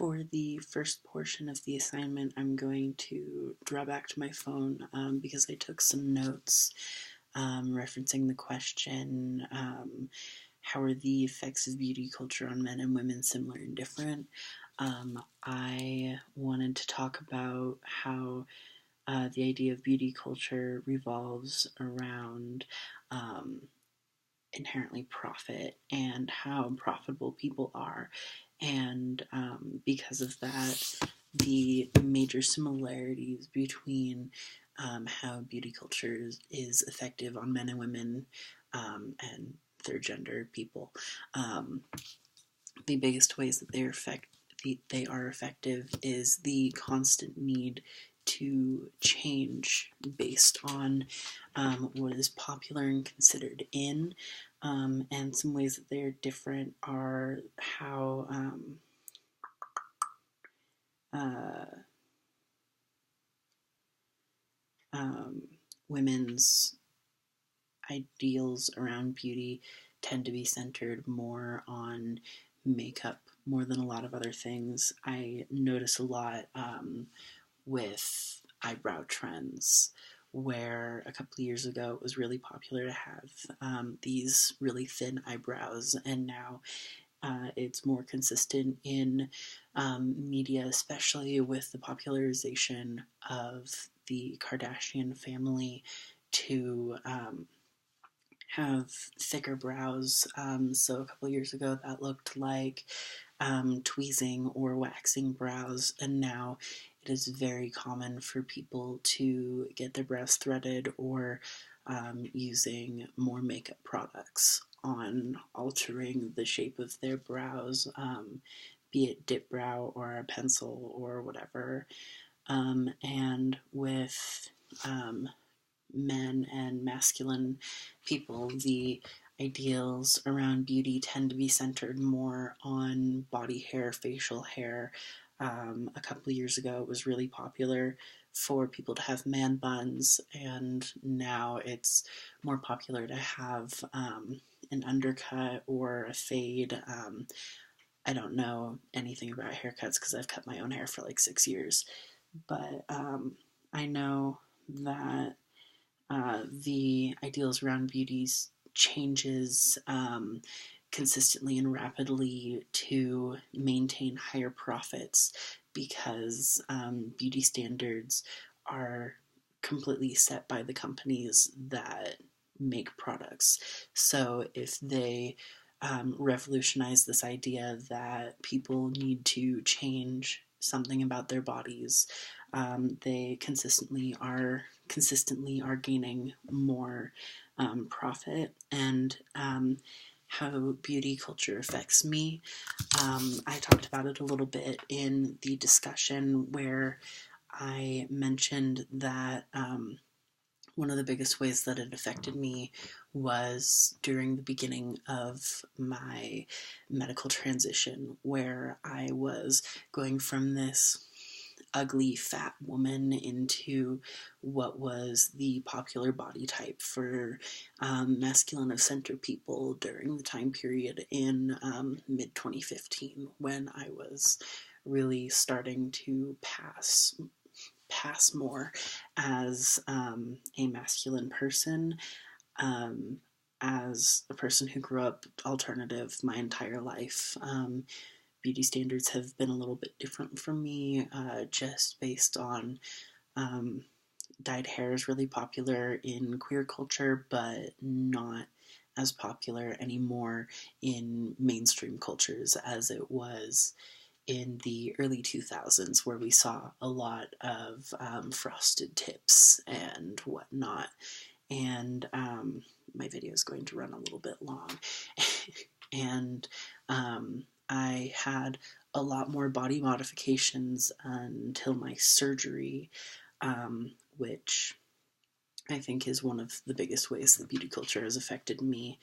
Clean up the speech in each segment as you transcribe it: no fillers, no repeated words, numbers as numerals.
For the first portion of the assignment, I'm going to draw back to my phone because I took some notes referencing the question, how are the effects of beauty culture on men and women similar and different? I wanted to talk about how the idea of beauty culture revolves around inherently profit and how profitable people are. And because of that, the major similarities between how beauty culture is effective on men and women and third gender people. The biggest ways that they are effective is the constant need to change based on what is popular and considered in. And some ways that they are different are how women's ideals around beauty tend to be centered more on makeup more than a lot of other things. I notice a lot with eyebrow trends, where a couple of years ago it was really popular to have these really thin eyebrows, and now it's more consistent in media, especially with the popularization of the Kardashian family, to have thicker brows. So a couple of years ago that looked like tweezing or waxing brows, and now it is very common for people to get their brows threaded or using more makeup products on altering the shape of their brows, be it dip brow or a pencil or whatever. And with men and masculine people, the ideals around beauty tend to be centered more on body hair, facial hair. A couple of years ago, it was really popular for people to have man buns, and now it's more popular to have an undercut or a fade. I don't know anything about haircuts because I've cut my own hair for like 6 years, but I know that the ideals around beauty changes consistently and rapidly to maintain higher profits, because beauty standards are completely set by the companies that make products. So if they revolutionize this idea that people need to change something about their bodies, they consistently are gaining more profit. And how beauty culture affects me, I talked about it a little bit in the discussion where I mentioned that one of the biggest ways that it affected me was during the beginning of my medical transition, where I was going from this ugly fat woman into what was the popular body type for masculine of center people during the time period in mid 2015, when I was really starting to pass more as a masculine person, as a person who grew up alternative my entire life. Beauty standards have been a little bit different for me, just based on dyed hair is really popular in queer culture, but not as popular anymore in mainstream cultures as it was in the early 2000s, where we saw a lot of frosted tips and whatnot. And my video is going to run a little bit long. And I had a lot more body modifications until my surgery, which I think is one of the biggest ways that beauty culture has affected me,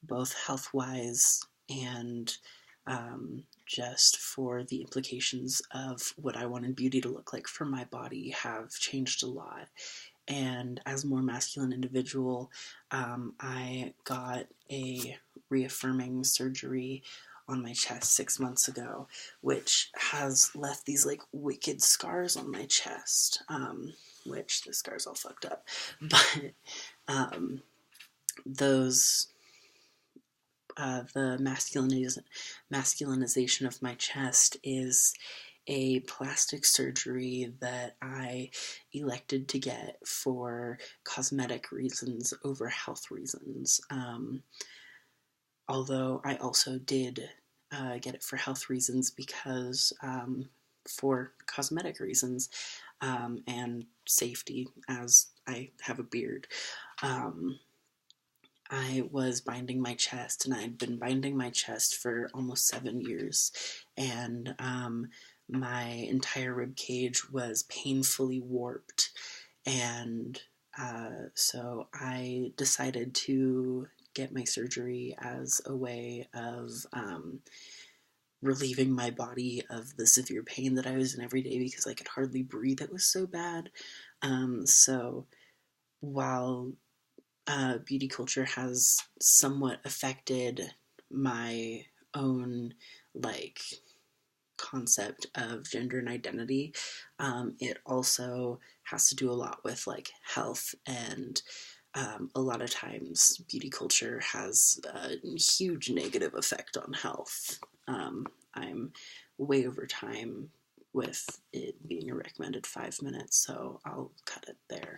both health-wise and just for the implications of what I wanted beauty to look like for my body have changed a lot. And as a more masculine individual, I got a reaffirming surgery on my chest 6 months ago, which has left these like wicked scars on my chest, which the scars all fucked up, but those the masculinization of my chest is a plastic surgery that I elected to get for cosmetic reasons over health reasons. Although I also did get it for health reasons because for cosmetic reasons and safety, as I have a beard. I was binding my chest, and I'd been binding my chest for almost 7 years, and my entire rib cage was painfully warped, and so I decided to get my surgery as a way of relieving my body of the severe pain that I was in every day because I could hardly breathe. It was so bad. So while beauty culture has somewhat affected my own like concept of gender and identity, it also has to do a lot with like health, and a lot of times beauty culture has a huge negative effect on health. I'm way over time with it being a recommended 5 minutes, so I'll cut it there.